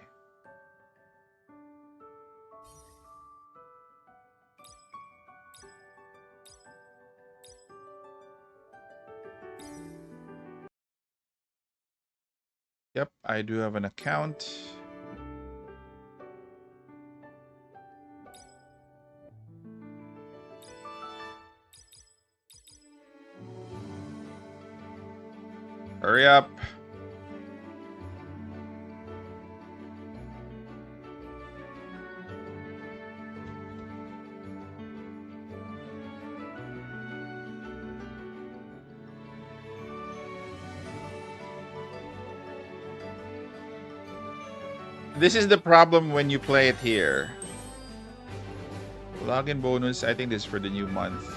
Speaker 1: Yep, I do have an account. Hurry up. This is the problem when you play it here. Login bonus, I think this is for the new month.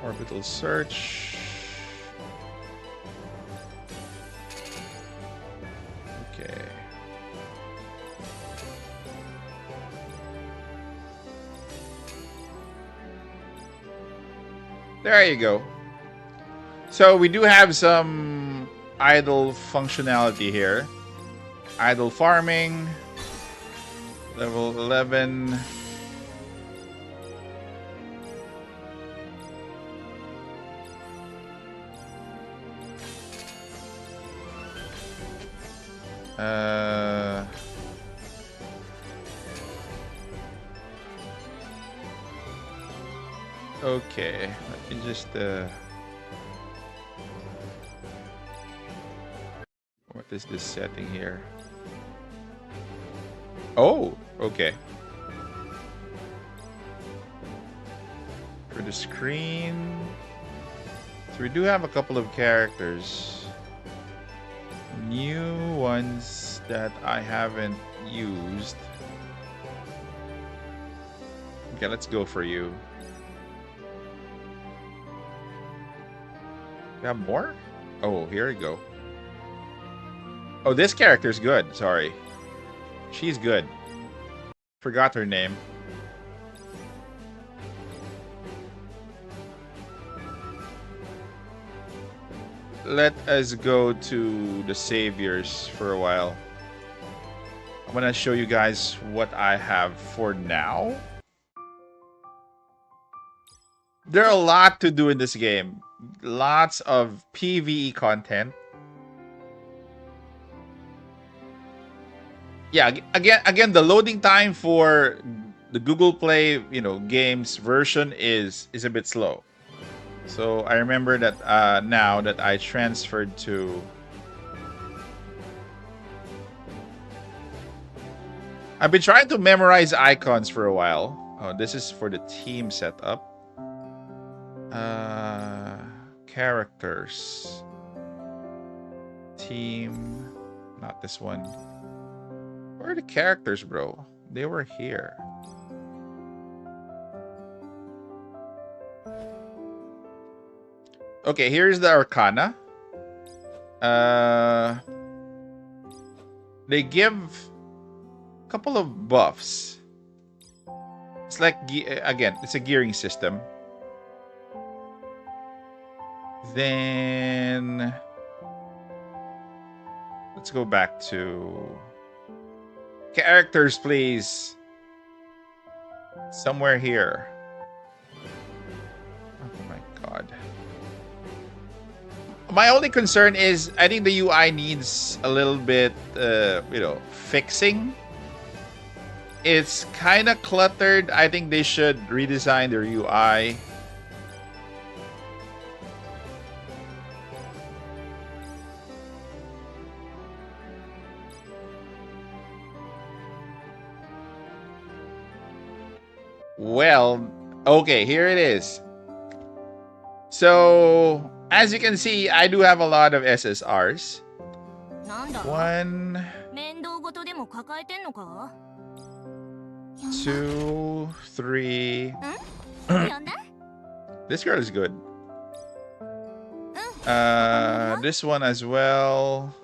Speaker 1: Orbital search. Okay. There you go. So we do have some idle functionality here. Idle farming. Level 11. Okay, let me just what is this setting here? Oh, okay. For the screen, So we do have a couple of characters. New ones that I haven't used. Okay, let's go for you. You have more? Oh, here we go. Oh, this character's good. Sorry. She's good. Forgot her name. Let us go to the saviors for a while. I'm gonna show you guys what I have for now. There are a lot to do in this game. Lots of PvE content. Yeah, again, the loading time for the Google Play, games version is a bit slow. So I remember that now that I transferred to... I've been trying to memorize icons for a while. Oh, this is for the team setup. Characters. Team. Not this one. Where are the characters, bro? They were here. Okay, here's the Arcana. They give a couple of buffs. It's like, again, it's a gearing system. Then let's go back to characters, please. Somewhere here. Oh my god. My only concern is I think the UI needs a little bit, fixing. It's kind of cluttered. I think they should redesign their UI. Well, okay, here it is. So, as you can see, I do have a lot of SSRs. 1, 2, 3. This girl is good. This one as well.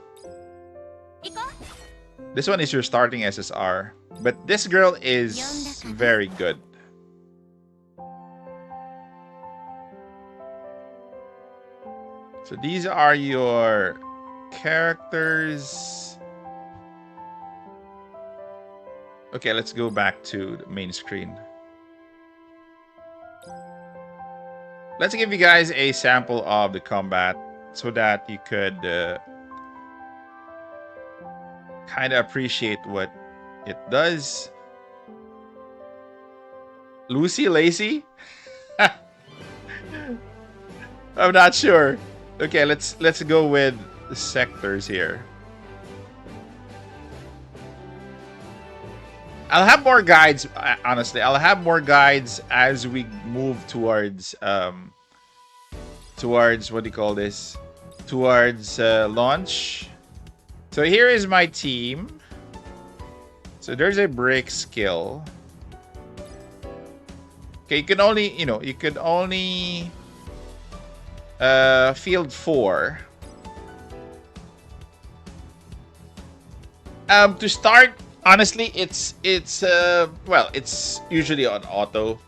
Speaker 1: This one is your starting SSR. But this girl is very good. So these are your characters. Okay, let's go back to the main screen. Let's give you guys a sample of the combat so that you could kind of appreciate what it does. Lucy Lacey? I'm not sure. Okay, let's go with the sectors here. I'll have more guides, honestly. I'll have more guides as we move towards what do you call this? Towards launch. So here is my team. So there's a break skill. Okay, you can only, you could only field 4. To start, honestly, it's usually on auto.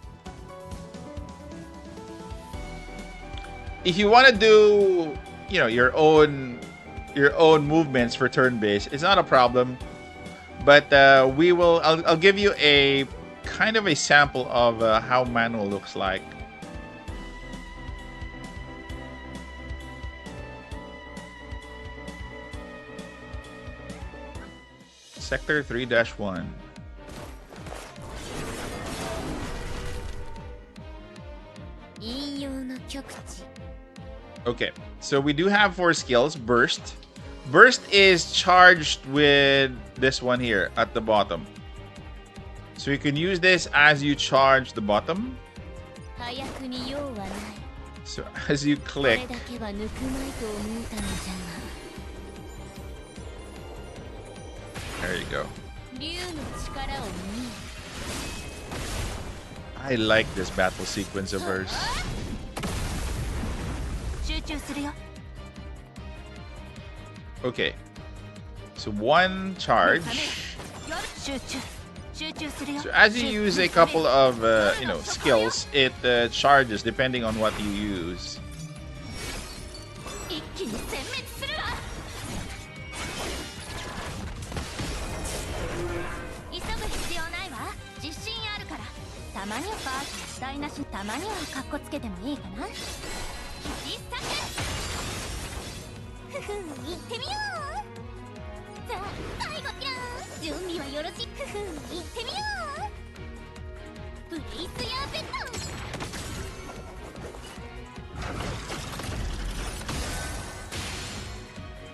Speaker 1: If you want to do, your own movements for turn-based, it's not a problem. But I'll give you a kind of a sample of how manual looks like. Sector 3-1. Okay, so we do have 4 skills. Burst. Burst is charged with this one here at the bottom. So you can use this as you charge the bottom. So as you click, there you go. I like this battle sequence of hers. Okay. So one charge. So as you use a couple of skills, it charges depending on what you use.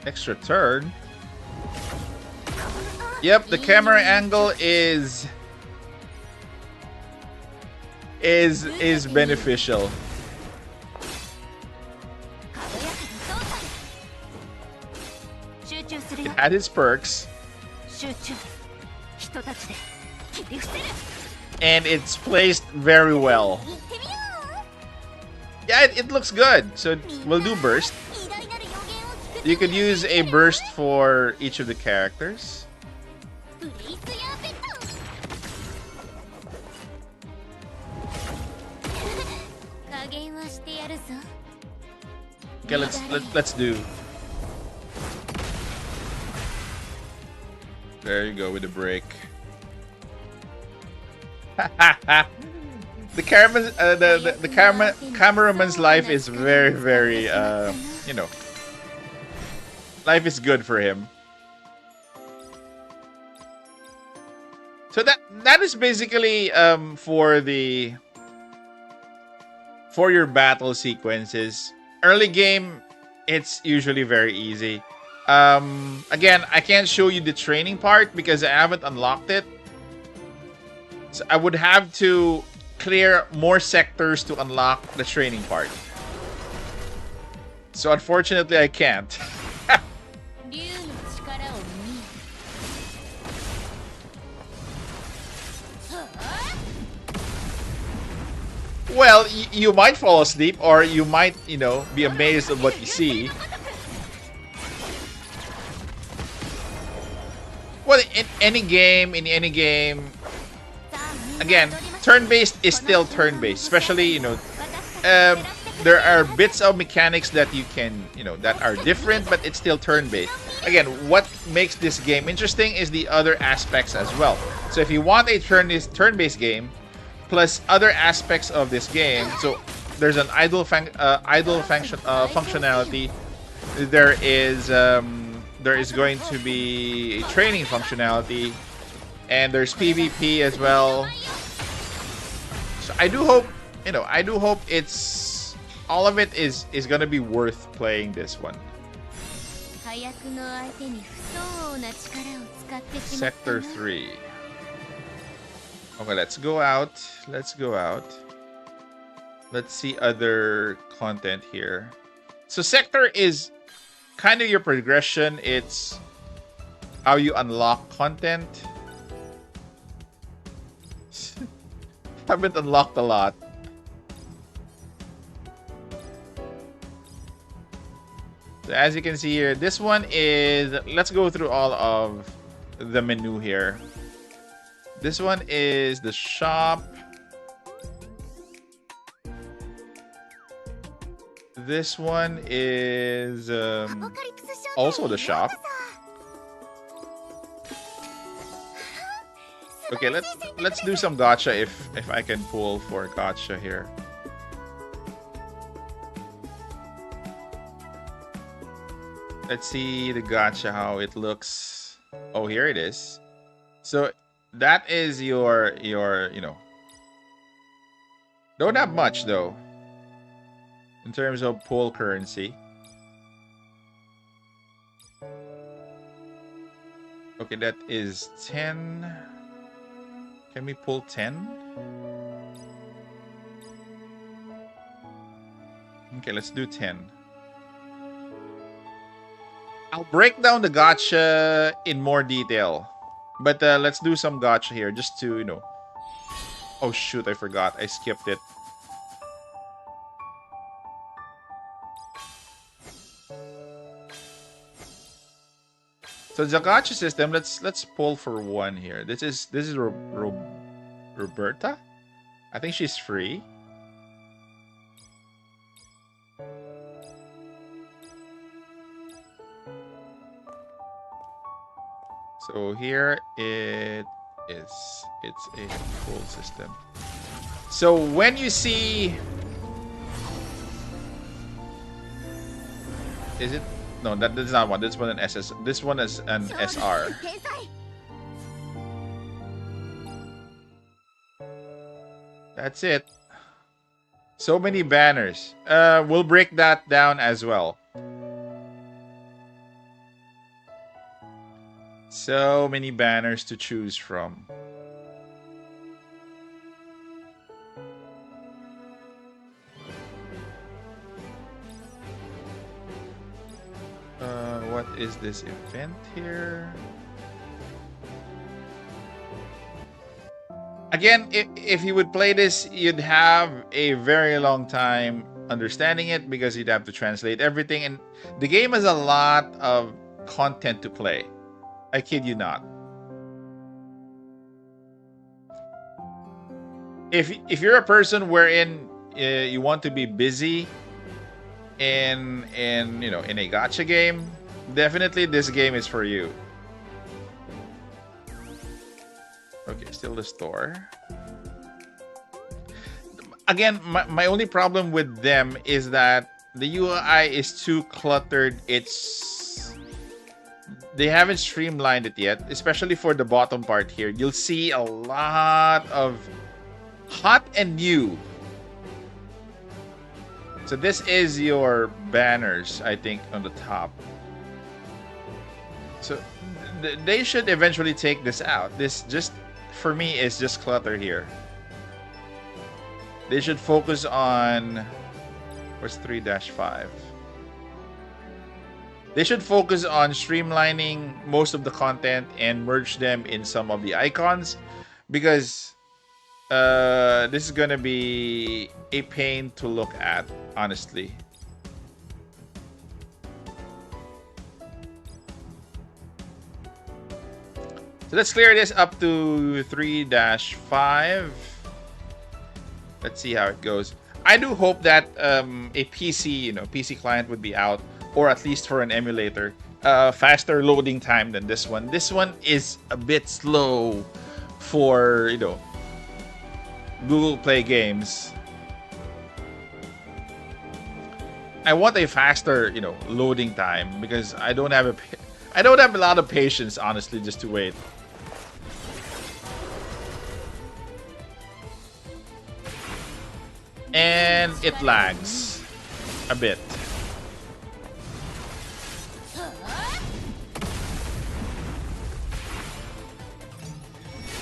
Speaker 1: Extra turn. Yep, the camera angle is beneficial. It had its perks. And it's placed very well. Yeah, it looks good. So we'll do burst. You could use a burst for each of the characters. Okay, let's do. There you go with the break. The cameraman's life is very, very life is good for him. So that is basically for your battle sequences. Early game, it's usually very easy. Again, I can't show you the training part because I haven't unlocked it. So I would have to clear more sectors to unlock the training part. So unfortunately, I can't. Well, you might fall asleep, or you might, be amazed at what you see. Well, in any game, again, turn-based is still turn-based. Especially, there are bits of mechanics that you can, that are different, but it's still turn-based. Again, what makes this game interesting is the other aspects as well. So if you want a turn-based game, plus other aspects of this game, so there's an idle functionality. There is going to be a training functionality, and there's PvP as well. So I do hope it's all of it is gonna be worth playing this one. Sector 3. Okay, let's go out. Let's see other content here. So Sector is kind of your progression. It's how you unlock content. Haven't unlocked a lot. So as you can see here, this one is... Let's go through all of the menu here. This one is the shop. This one is also the shop. Okay, let's do some gacha if I can pull for gacha here. Let's see the gacha, how it looks. Oh, here it is. So that is your don't have much though in terms of pull currency. Okay, that is 10. Can we pull 10? Okay, let's do 10. I'll break down the gacha in more detail. But let's do some gacha here just to, Oh shoot, I forgot. I skipped it. So the gacha system, let's pull for one here. This is Roberta? I think she's free. So here it is. It's a full system. So when you see... Is it? No, that's not one. This one an SS. This one is an SR. That's it. So many banners. We'll break that down as well. So many banners to choose from. What is this event here? Again, if you would play this, you'd have a very long time understanding it because you'd have to translate everything. And the game has a lot of content to play. I kid you not. If you're a person wherein you want to be busy in a gacha game, definitely this game is for you. Okay, still the store. Again, my only problem with them is that the UI is too cluttered. They haven't streamlined it yet, especially for the bottom part here. You'll see a lot of hot and new. So this is your banners, I think, on the top. So they should eventually take this out. This just, for me, is just clutter here. They should focus on... What's 3-5? They should focus on streamlining most of the content and merge them in some of the icons, because this is gonna be a pain to look at, honestly. So let's clear this up to 3-5. Let's see how it goes. I do hope that a PC, PC client would be out, or at least for an emulator, faster loading time than this one. This one is a bit slow for, Google Play games. I want a faster, loading time, because I don't have a lot of patience, honestly, just to wait. And it lags a bit.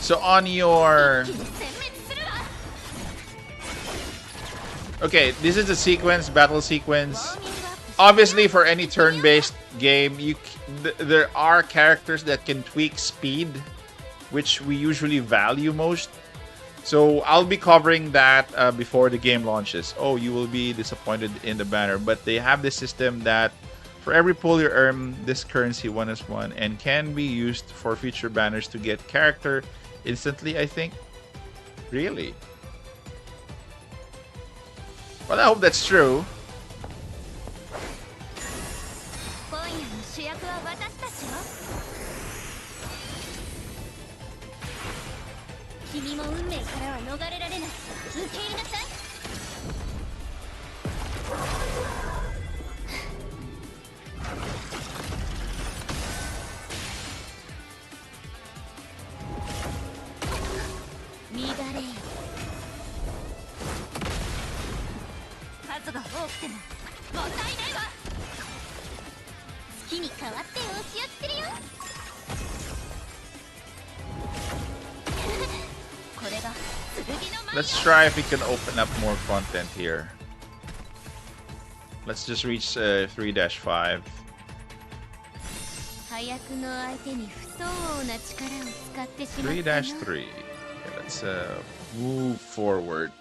Speaker 1: So on your... Okay, this is the sequence, battle sequence. Obviously, for any turn-based game, there are characters that can tweak speed, which we usually value most. So I'll be covering that before the game launches. Oh, you will be disappointed in the banner, but they have this system that for every pull you earn this currency 1+1 and can be used for future banners to get character instantly, I think. Really? Well, I hope that's true. Let's try if we can open up more content here. Let's just reach 3-5. 3-3. Okay, let's move forward.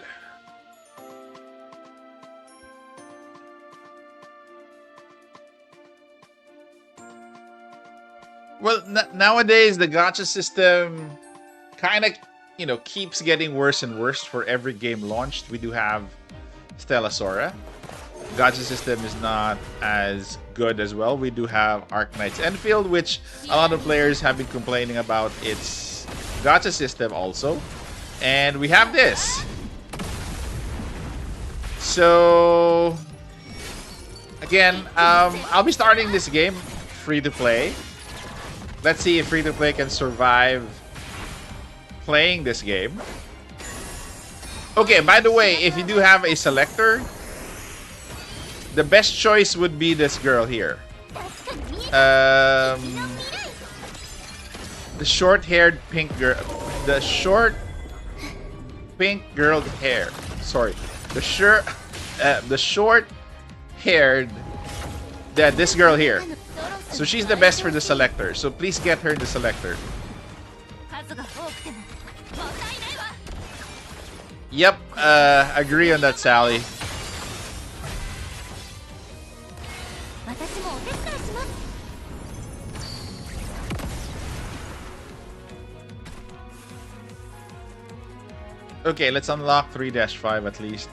Speaker 1: Well, nowadays the gacha system kind of, keeps getting worse and worse for every game launched. We do have Stella Sora. Gacha system is not as good as well. We do have Arknights Enfield, which a lot of players have been complaining about its gacha system also. And we have this. So, again, I'll be starting this game free to play. Let's see if free to play can survive playing this game. Okay, by the way, if you do have a selector, the best choice would be this girl here. The short-haired pink girl. The short pink girl hair. Sorry. The short-haired. This girl here. So she's the best for the selector. So please get her in the selector. Yep, agree on that, Sally. Okay, let's unlock 3-5 at least.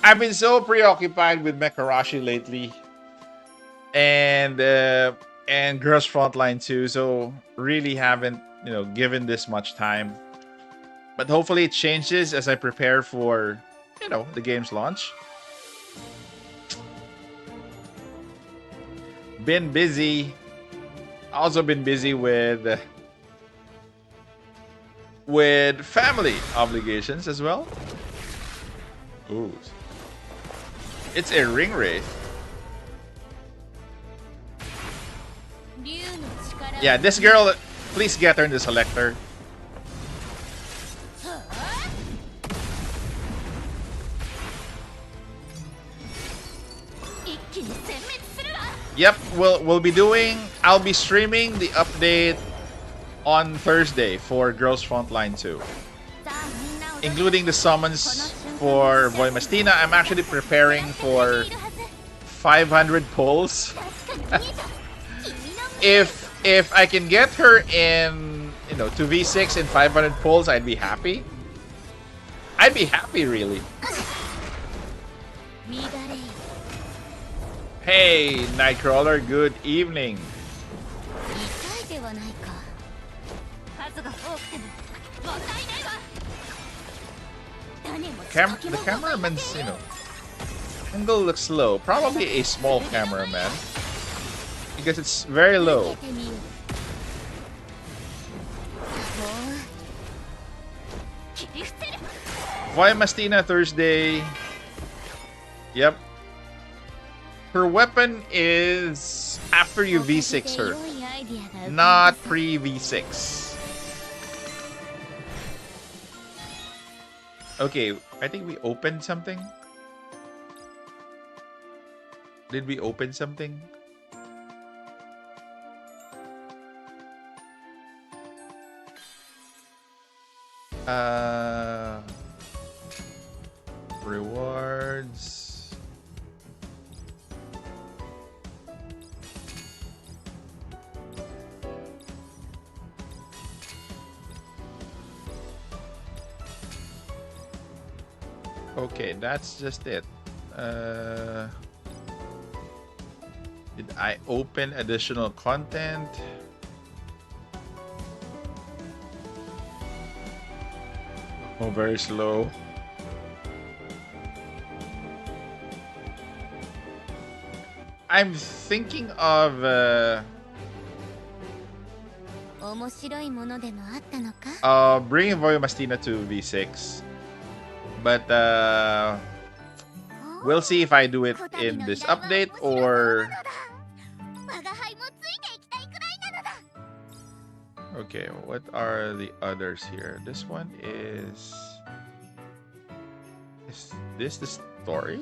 Speaker 1: I've been so preoccupied with Mekarashi lately, and Girls Frontline too, so really haven't given this much time. But hopefully it changes as I prepare for the game's launch. Been busy. Also been busy with family obligations as well. Ooh. It's a ring wraith. Yeah, this girl, please get her in the selector. Yep, we'll be doing. I'll be streaming the update on Thursday for Girls Frontline 2, including the summons for Voimastina. I'm actually preparing for 500 pulls. If I can get her in to V6 in 500 pulls, I'd be happy. I'd be happy, really. Hey, Nightcrawler, good evening. The cameraman's, angle looks low. Probably a small cameraman, because it's very low. Voimastina Thursday. Yep. Her weapon is after you V6 her, not pre-V6. Okay, I think we opened something. Did we open something? Rewards. Okay, that's just it. Did I open additional content? Oh, very slow. I'm thinking of bringing Voimastina to V6, but we'll see if I do it in this update Okay, what are the others here? This one is... Is this the story?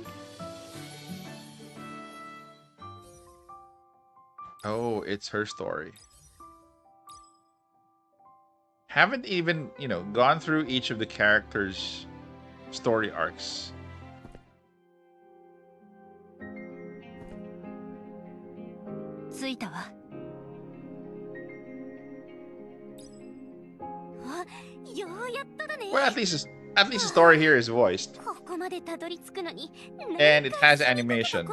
Speaker 1: Oh, it's her story. Haven't even, gone through each of the characters' story arcs. Well, at least the story here is voiced. And it has animation.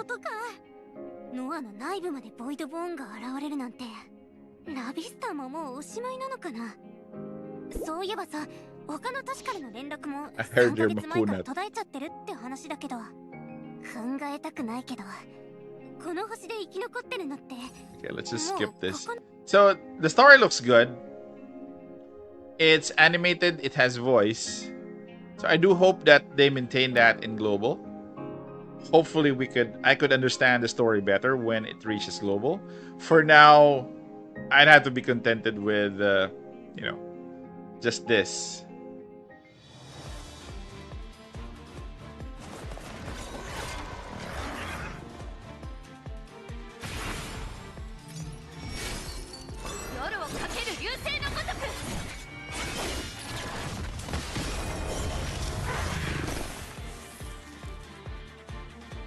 Speaker 3: ノアの内部までボイドボーンが現れるなんて、ラビスタももうおしまいなのかな。そういえばさ、他の都市からの連絡も3ヶ月前から途絶えちゃってるって話だけど、考えたくないけど、この星で生き残ってるのって。
Speaker 1: Okay, let's just skip this. So the story looks good. It's animated. It has voice. So I do hope that they maintain that in global. Hopefully I could understand the story better when it reaches global. For now, I'd have to be contented with, just this.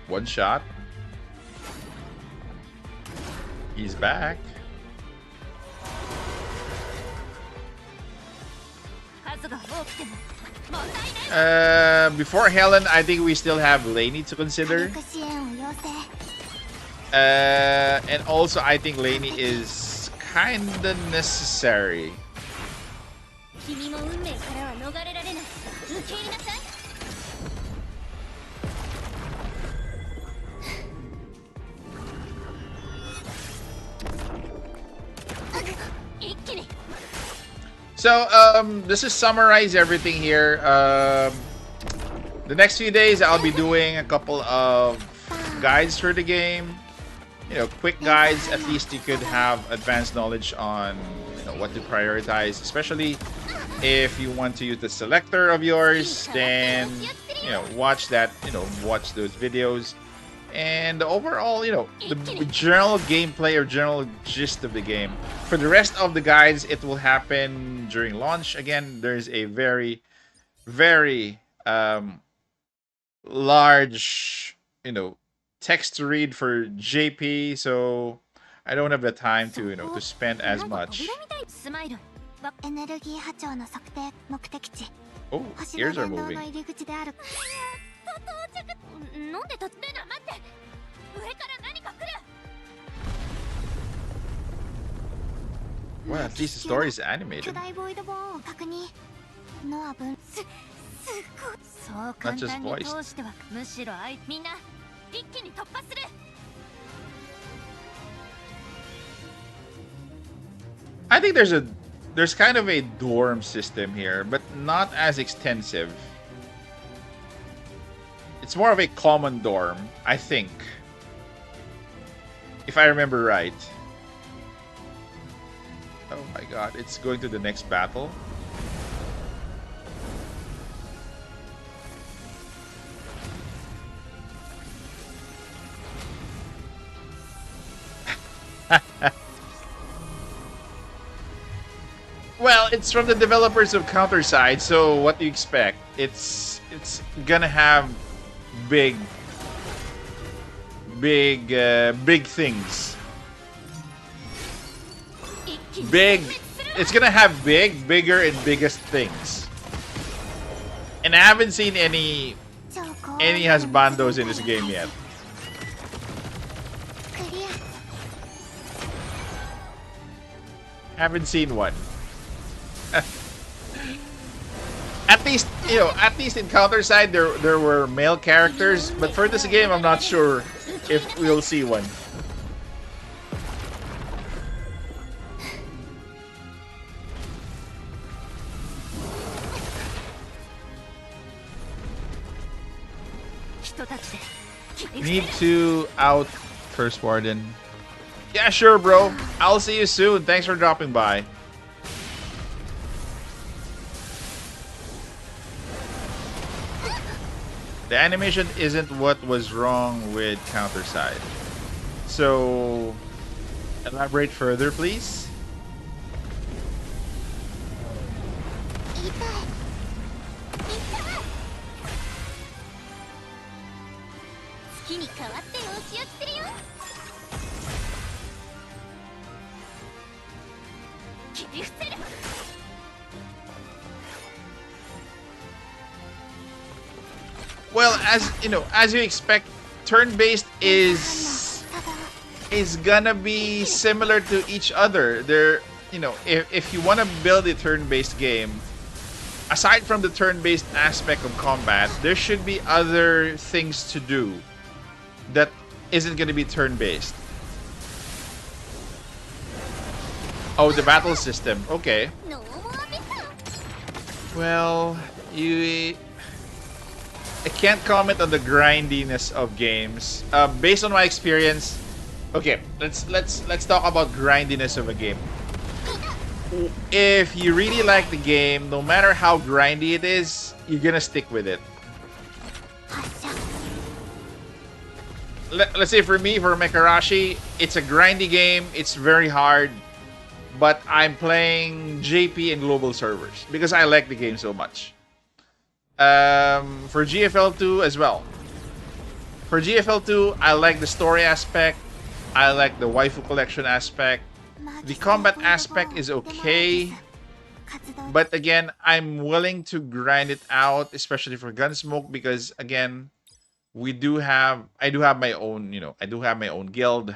Speaker 1: One shot. He's back. Before Helen, I think we still have Lainey to consider. And also, I think Lainey is kinda necessary. So, let's just summarize everything here. The next few days, I'll be doing a couple of guides for the game. Quick guides. At least you could have advanced knowledge on what to prioritize, especially if you want to use the selector of yours. Then, watch that. Watch those videos. And the overall, the general gameplay or general gist of the game. For the rest of the guides, it will happen during launch. Again, there's a very, very large, text to read for JP, so I don't have the time to, to spend as much. Oh, ears are moving. Well, at least the story is animated. Not just voiced. I think there's kind of a dorm system here, but not as extensive. It's more of a common dorm, I think. If I remember right. Oh my god, it's going to the next battle. Well, it's from the developers of Counterside, so what do you expect? It's gonna have big things. It's gonna have bigger and biggest things. And I haven't seen any husbandos in this game yet. Haven't seen one. At least in Counterside there were male characters, but for this game I'm not sure if we'll see one. Need to out First Warden. Yeah, sure, bro. I'll see you soon. Thanks for dropping by. The animation isn't what was wrong with Counterside. So, elaborate further, please.
Speaker 3: 痛い痛い月に変わって押し寄せるよ切り伏せる
Speaker 1: Well, as you expect, turn-based is gonna be similar to each other. If you want to build a turn-based game, aside from the turn-based aspect of combat, there should be other things to do that isn't gonna be turn-based. Oh, the battle system. Okay. Well, I can't comment on the grindiness of games. Based on my experience, okay, let's talk about grindiness of a game. If you really like the game, no matter how grindy it is, you're gonna stick with it. Let's say for me, for Mekarashi, it's a grindy game. It's very hard, but I'm playing JP and global servers because I like the game so much. For GFL2 as well. For GFL2, I like the story aspect. I like the waifu collection aspect. The combat aspect is okay. But again, I'm willing to grind it out, especially for Gunsmoke, because again, I do have my own, I do have my own guild.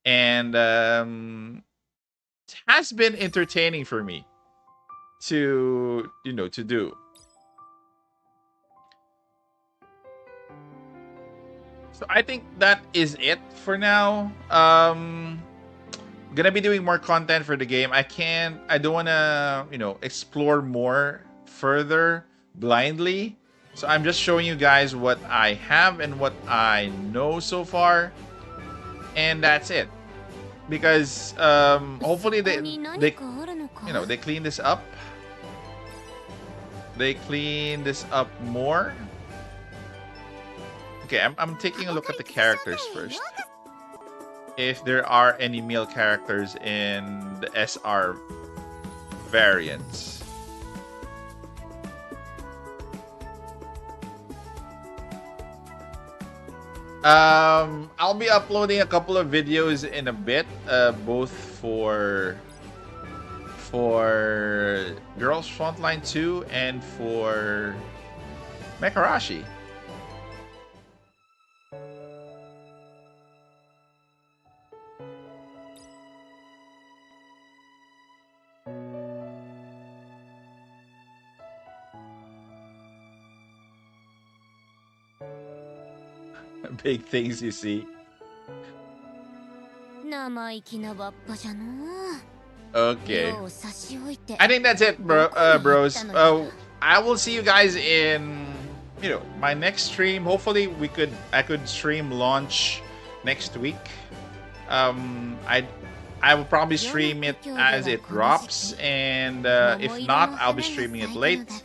Speaker 1: And it has been entertaining for me to do. So I think that is it for now. Gonna be doing more content for the game. I don't wanna, explore more further blindly. So I'm just showing you guys what I have and what I know so far. And that's it. Because hopefully they clean this up. They clean this up more. Okay, I'm taking a look at the characters first. If there are any male characters in the SR variants. I'll be uploading a couple of videos in a bit, both for Girls Frontline 2 and for Mekarashi. Big things you see. Okay. I think that's it, bros. I will see you guys in my next stream. Hopefully I could stream launch next week. I will probably stream it as it drops, and if not, I'll be streaming it late.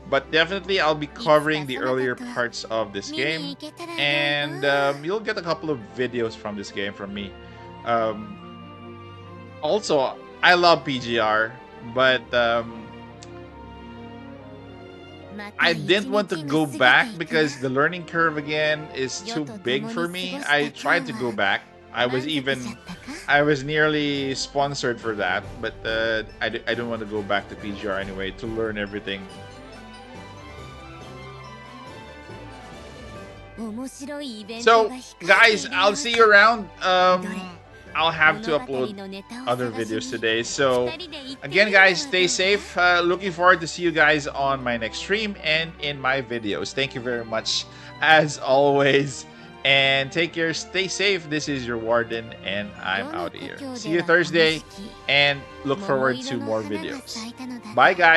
Speaker 1: But definitely, I'll be covering the earlier parts of this game, and you'll get a couple of videos from this game from me. Also, I love PGR, but I didn't want to go back because the learning curve again is too big for me. I tried to go back. I was nearly sponsored for that, but I don't want to go back to PGR anyway to learn everything. So, guys, I'll see you around. I'll have to upload other videos today. So, again, guys, stay safe. Looking forward to see you guys on my next stream and in my videos. Thank you very much, as always. And take care. Stay safe. This is your Warden, and I'm out of here. See you Thursday, and look forward to more videos. Bye, guys.